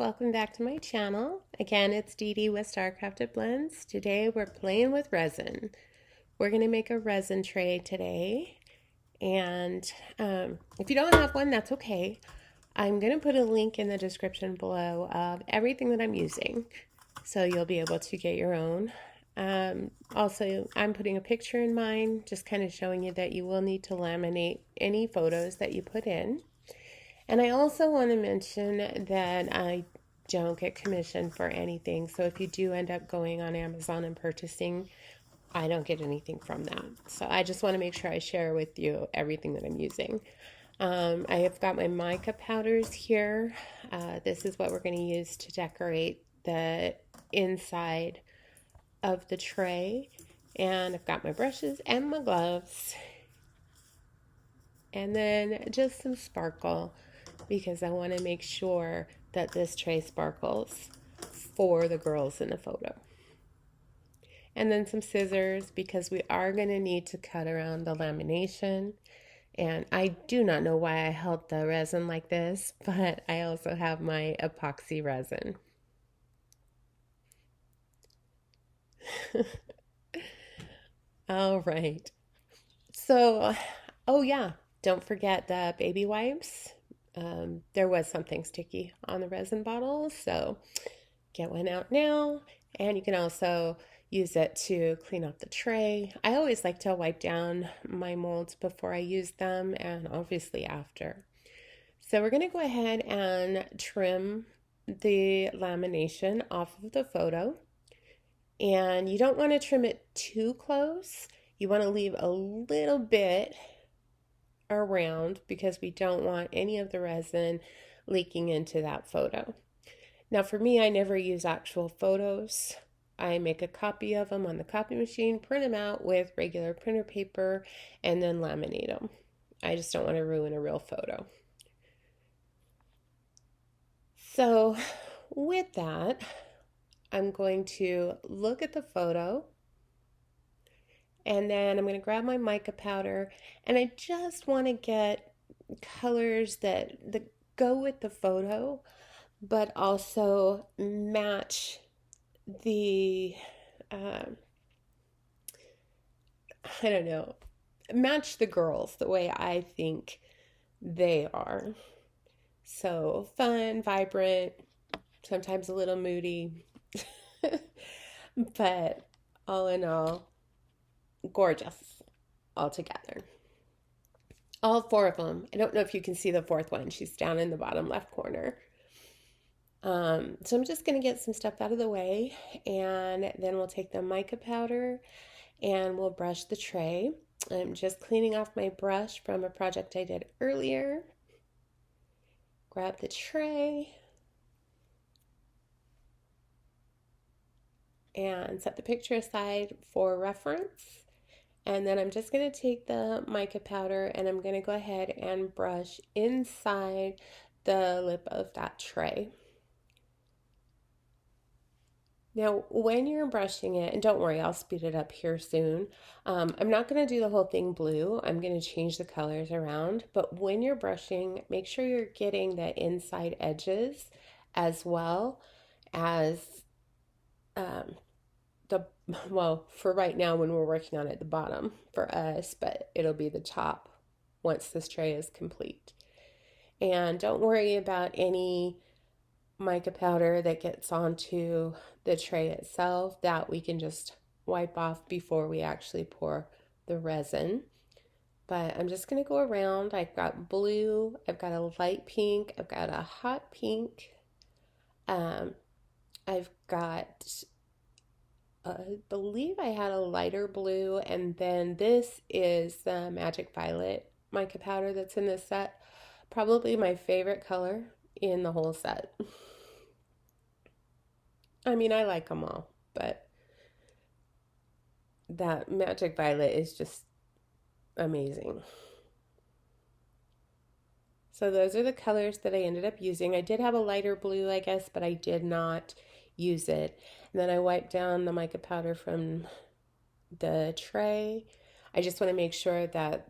welcome back to my channel. Again, it's Dee Dee with Star Crafted Blends. Today we're playing with resin. We're going to make a resin tray today, and if you don't have one, that's okay. I'm going to put a link in the description below of everything that I'm using, so you'll be able to get your own. Also, I'm putting a picture in mine, just kind of showing you that you will need to laminate any photos that you put in. And I also want to mention that I don't get commission for anything. So if you do end up going on Amazon and purchasing, I don't get anything from that. So I just want to make sure I share with you everything that I'm using. I have got my mica powders here. This is what we're going to use to decorate the inside of the tray. And I've got my brushes and my gloves. And then just some sparkle, because I want to make sure that this tray sparkles for the girls in the photo. And then some scissors, because we are going to need to cut around the lamination. And I do not know why I held the resin like this, but I also have my epoxy resin. All right. So, oh yeah, don't forget the baby wipes. There was something sticky on the resin bottle, so get one out now. And you can also use it to clean up the tray. I always like to wipe down my molds before I use them, and obviously after. So we're going to go ahead and trim the lamination off of the photo. And you don't want to trim it too close. You want to leave a little bit around, because we don't want any of the resin leaking into that photo. Now for me, I never use actual photos. I make a copy of them on the copy machine, print them out with regular printer paper, and then laminate them. I just don't want to ruin a real photo. So with that, I'm going to look at the photo, and then I'm going to grab my mica powder, and I just want to get colors that go with the photo, but also match the, I don't know, match the girls the way I think they are. So fun, vibrant, sometimes a little moody, but all in all, gorgeous altogether. All four of them. I don't know if you can see the fourth one. She's down in the bottom left corner. So I'm just going to get some stuff out of the way, and then we'll take the mica powder and we'll brush the tray. I'm just cleaning off my brush from a project I did earlier. Grab the tray and set the picture aside for reference. And then I'm just going to take the mica powder and I'm going to go ahead and brush inside the lip of that tray. Now, when you're brushing it, and don't worry, I'll speed it up here soon. I'm not going to do the whole thing blue. I'm going to change the colors around. But when you're brushing, make sure you're getting the inside edges as well as well, for right now when we're working on it, the bottom for us, but it'll be the top once this tray is complete. And don't worry about any mica powder that gets onto the tray itself. That we can just wipe off before we actually pour the resin. But I'm just going to go around. I've got blue, I've got a light pink, I've got a hot pink, I've got, I believe I had a lighter blue, and then this is the magic violet mica powder that's in this set. Probably my favorite color in the whole set. I mean, I like them all, but that magic violet is just amazing. So those are the colors that I ended up using. I did have a lighter blue, I guess, but I did not use it. And then I wiped down the mica powder from the tray. I just want to make sure that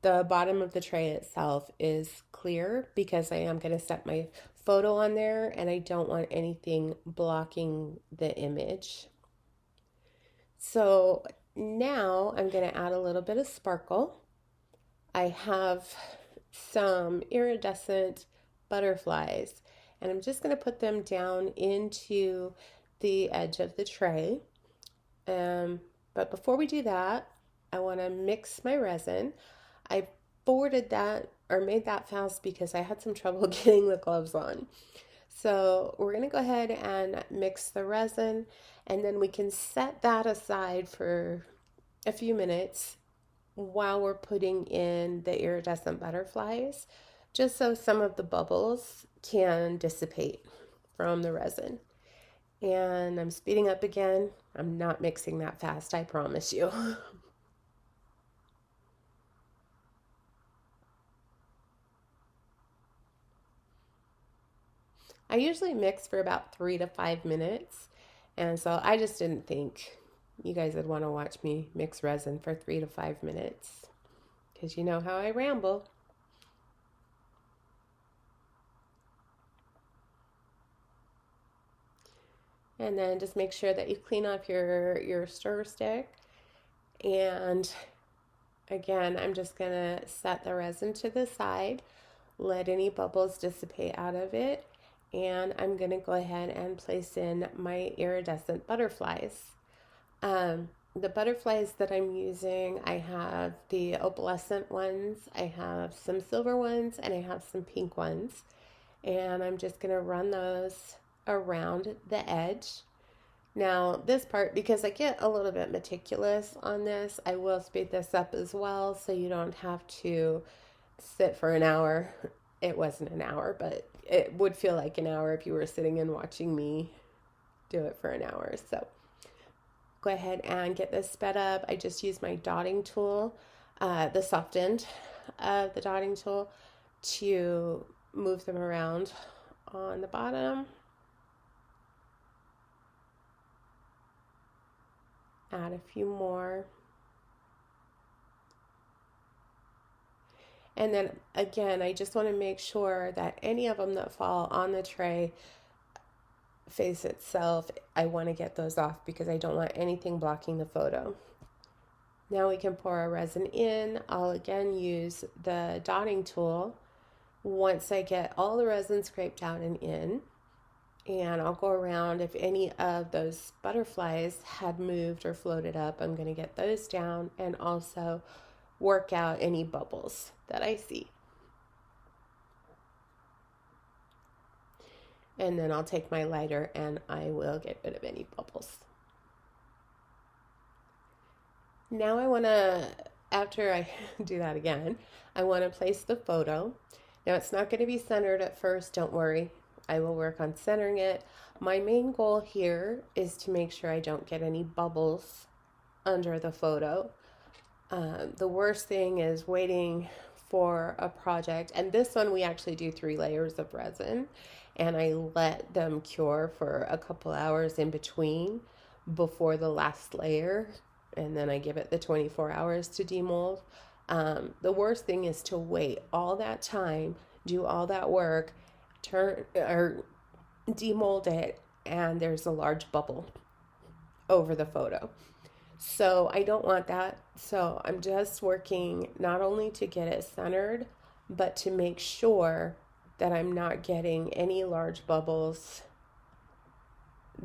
the bottom of the tray itself is clear, because I am going to set my photo on there and I don't want anything blocking the image. So now I'm going to add a little bit of sparkle. I have some iridescent butterflies and I'm just going to put them down into the edge of the tray. But before we do that, I want to mix my resin. I forwarded that or made that fast because I had some trouble getting the gloves on. So we're going to go ahead and mix the resin and then we can set that aside for a few minutes while we're putting in the iridescent butterflies, just so some of the bubbles can dissipate from the resin. And I'm speeding up again. I'm not mixing that fast, I promise you. I usually mix for about 3 to 5 minutes. And so I just didn't think you guys would want to watch me mix resin for 3 to 5 minutes because you know how I ramble. And then just make sure that you clean off your stir stick. And again, I'm just going to set the resin to the side, let any bubbles dissipate out of it. And I'm going to go ahead and place in my iridescent butterflies. The butterflies that I'm using, I have the opalescent ones, I have some silver ones, and I have some pink ones. And I'm just going to run those around the edge. Now, this part, because I get a little bit meticulous on this, I will speed this up as well so you don't have to sit for an hour. It wasn't an hour, but it would feel like an hour if you were sitting and watching me do it for an hour. So go ahead and get this sped up. I just use my dotting tool, the soft end of the dotting tool, to move them around on the bottom. Add a few more. And then again, I just want to make sure that any of them that fall on the tray face itself, I want to get those off because I don't want anything blocking the photo. Now we can pour our resin in. I'll again use the dotting tool once I get all the resin scraped out and in. And I'll go around. If any of those butterflies had moved or floated up, I'm going to get those down and also work out any bubbles that I see. And then I'll take my lighter and I will get rid of any bubbles. Now I want to, after I do that again, I want to place the photo. Now it's not going to be centered at first, don't worry. I will work on centering it. My main goal here is to make sure I don't get any bubbles under the photo. The worst thing is waiting for a project, and this one we actually do 3 layers of resin, and I let them cure for a couple hours in between before the last layer, and then I give it the 24 hours to demold. The worst thing is to wait all that time, do all that work, turn or demold it, and there's a large bubble over the photo. So I don't want that. So I'm just working not only to get it centered, but to make sure that I'm not getting any large bubbles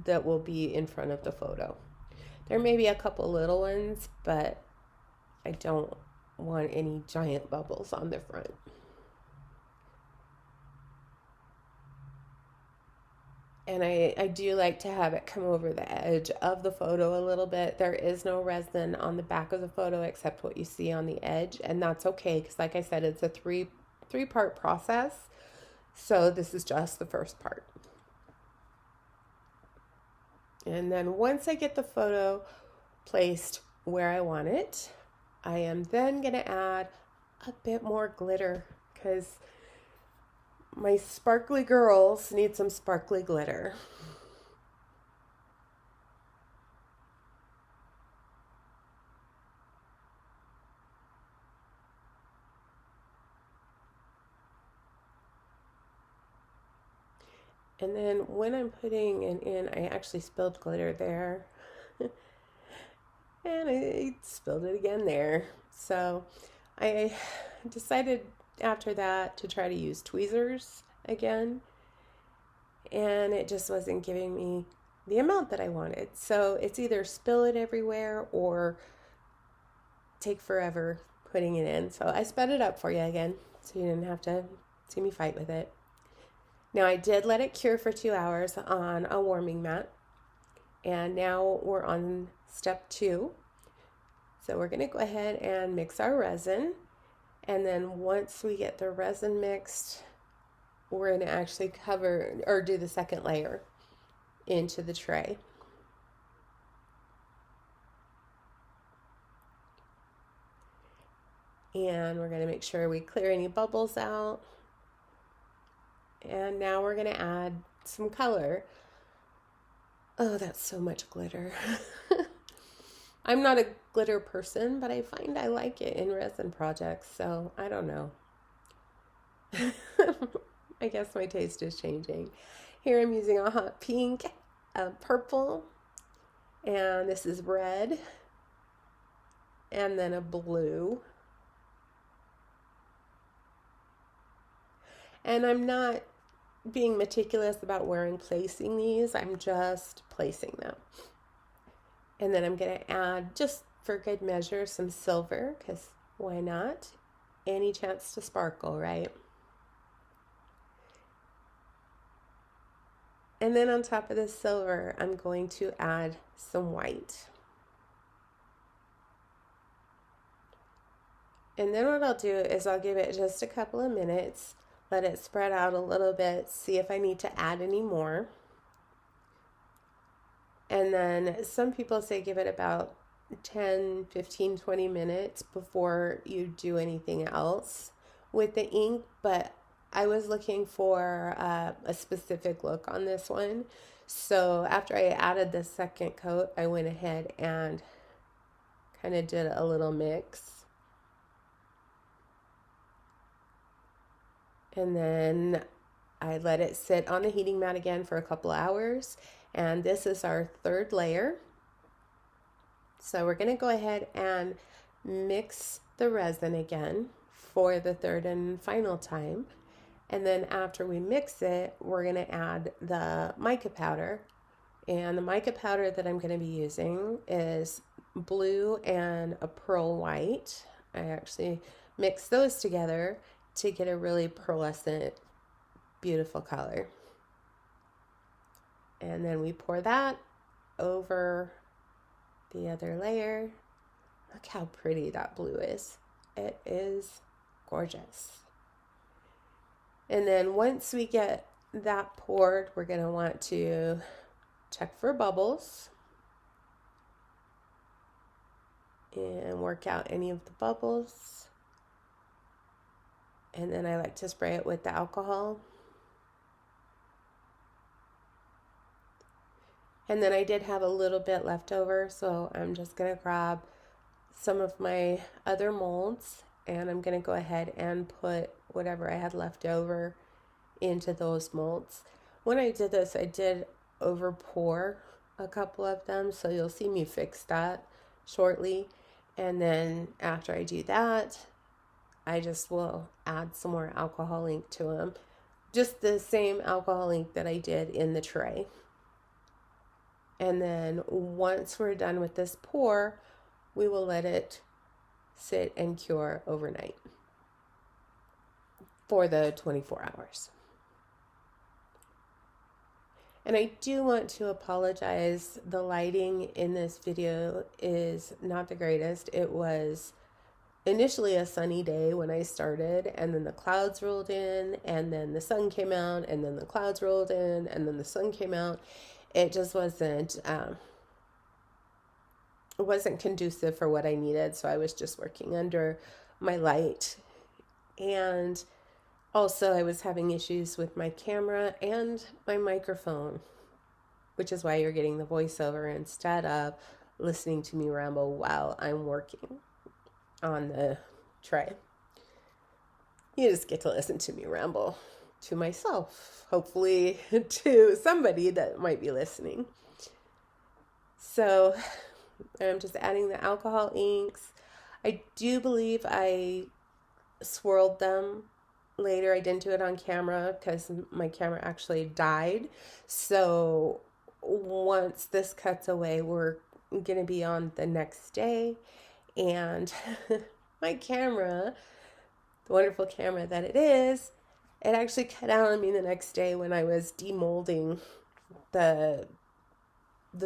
that will be in front of the photo. There may be a couple little ones, but I don't want any giant bubbles on the front. And I do like to have it come over the edge of the photo a little bit. There is no resin on the back of the photo except what you see on the edge, and that's okay because like I said, it's a three-part process. So this is just the first part. And then once I get the photo placed where I want it, I am then going to add a bit more glitter because my sparkly girls need some sparkly glitter. And then when I'm putting it in, I actually spilled glitter there. And I spilled it again there. So I decided after that to try to use tweezers again. And it just wasn't giving me the amount that I wanted. So it's either spill it everywhere or take forever putting it in. So I sped it up for you again so you didn't have to see me fight with it. Now I did let it cure for 2 hours on a warming mat. And now we're on step 2. So we're going to go ahead and mix our resin. And then once we get the resin mixed, we're going to actually cover or do the second layer into the tray. And we're going to make sure we clear any bubbles out. And now we're going to add some color. Oh, that's so much glitter. I'm not a glitter person, but I find I like it in resin projects, so I don't know. I guess my taste is changing. Here I'm using a hot pink, a purple, and this is red, and then a blue. And I'm not being meticulous about where I'm placing these, I'm just placing them. And then I'm going to add, just for good measure, some silver, because why not? Any chance to sparkle, right? And then on top of the silver, I'm going to add some white. And then what I'll do is I'll give it just a couple of minutes, let it spread out a little bit, see if I need to add any more. And then some people say give it about 10, 15, 20 minutes before you do anything else with the ink. But I was looking for a specific look on this one. So after I added the second coat, I went ahead and kind of did a little mix. And then I let it sit on the heating mat again for a couple hours. And this is our third layer. So we're going to go ahead and mix the resin again for the third and final time. And then after we mix it, we're going to add the mica powder. And the mica powder that I'm going to be using is blue and a pearl white. I actually mix those together to get a really pearlescent, beautiful color. And then we pour that over the other layer. Look how pretty that blue is. It is gorgeous. And then once we get that poured, we're going to want to check for bubbles and work out any of the bubbles. And then I like to spray it with the alcohol. And then I did have a little bit left over, so I'm just going to grab some of my other molds and I'm going to go ahead and put whatever I had left over into those molds. When I did this, I did over pour a couple of them, so you'll see me fix that shortly. And then after I do that, I just will add some more alcohol ink to them. Just the same alcohol ink that I did in the tray. And then once we're done with this pour, we will let it sit and cure overnight for the 24 hours. And I do want to apologize. The lighting in this video is not the greatest. It was initially a sunny day when I started, and then the clouds rolled in, and then the sun came out, and then the clouds rolled in, and then the sun came out. It just wasn't conducive for what I needed, so I was just working under my light. And also I was having issues with my camera and my microphone, which is why you're getting the voiceover instead of listening to me ramble while I'm working on the tray. You just get to listen to me ramble to myself, hopefully to somebody that might be listening. So I'm just adding the alcohol inks. I do believe I swirled them later. I didn't do it on camera because my camera actually died. So once this cuts away, we're going to be on the next day. And my camera, the wonderful camera that it is, it actually cut out on me the next day when I was demolding the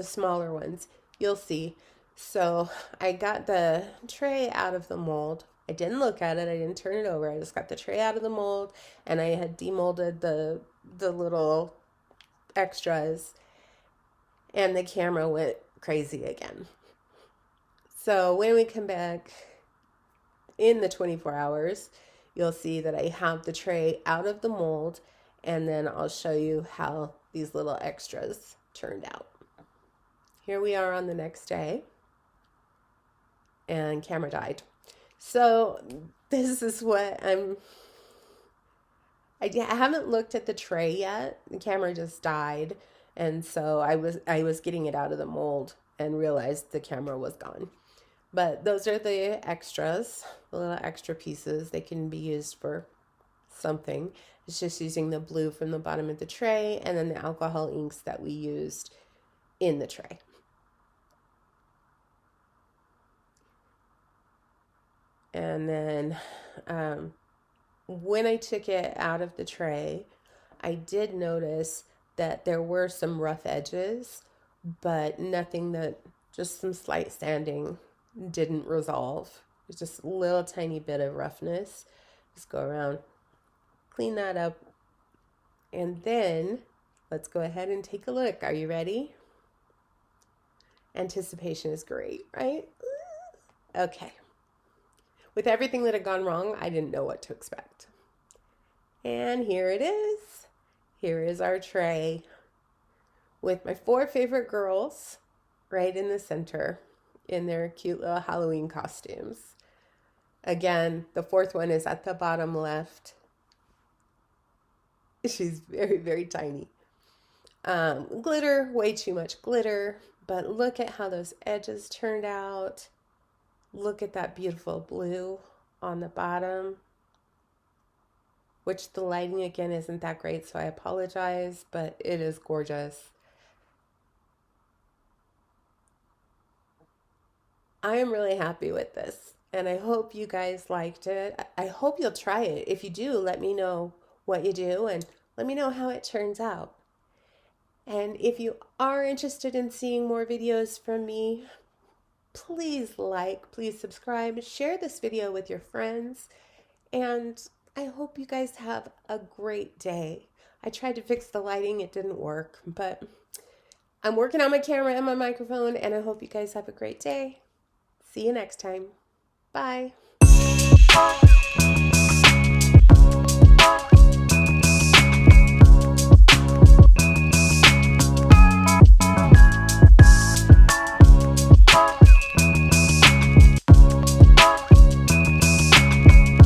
smaller ones. You'll see. So I got the tray out of the mold. I didn't look at it. I didn't turn it over. I just got the tray out of the mold, and I had demolded the little extras, and the camera went crazy again. So when we come back in the 24 hours, you'll see that I have the tray out of the mold, and then I'll show you how these little extras turned out. Here we are on the next day, and camera died. So this is what I haven't looked at the tray yet. The camera just died, and so I was getting it out of the mold and realized the camera was gone. But those are the extras, the little extra pieces. They can be used for something. It's just using the blue from the bottom of the tray and then the alcohol inks that we used in the tray. And then when I took it out of the tray, I did notice that there were some rough edges, but nothing that, just some slight sanding didn't resolve. It's just a little tiny bit of roughness. Just go around, clean that up, and then let's go ahead and take a look. Are you ready? Anticipation is great, right? Okay. With everything that had gone wrong, I didn't know what to expect. And here it is. Here is our tray with my 4 favorite girls right in the center in their cute little Halloween costumes. Again, the 4th one is at the bottom left. She's very, very tiny. Glitter, way too much glitter, but look at how those edges turned out. Look at that beautiful blue on the bottom, which the lighting again isn't that great, so I apologize, but it is gorgeous. I am really happy with this, and I hope you guys liked it. I hope you'll try it. If you do, let me know what you do and let me know how it turns out. And if you are interested in seeing more videos from me, please like, please subscribe, share this video with your friends, and I hope you guys have a great day. I tried to fix the lighting, it didn't work, but I'm working on my camera and my microphone, and I hope you guys have a great day. See you next time. Bye.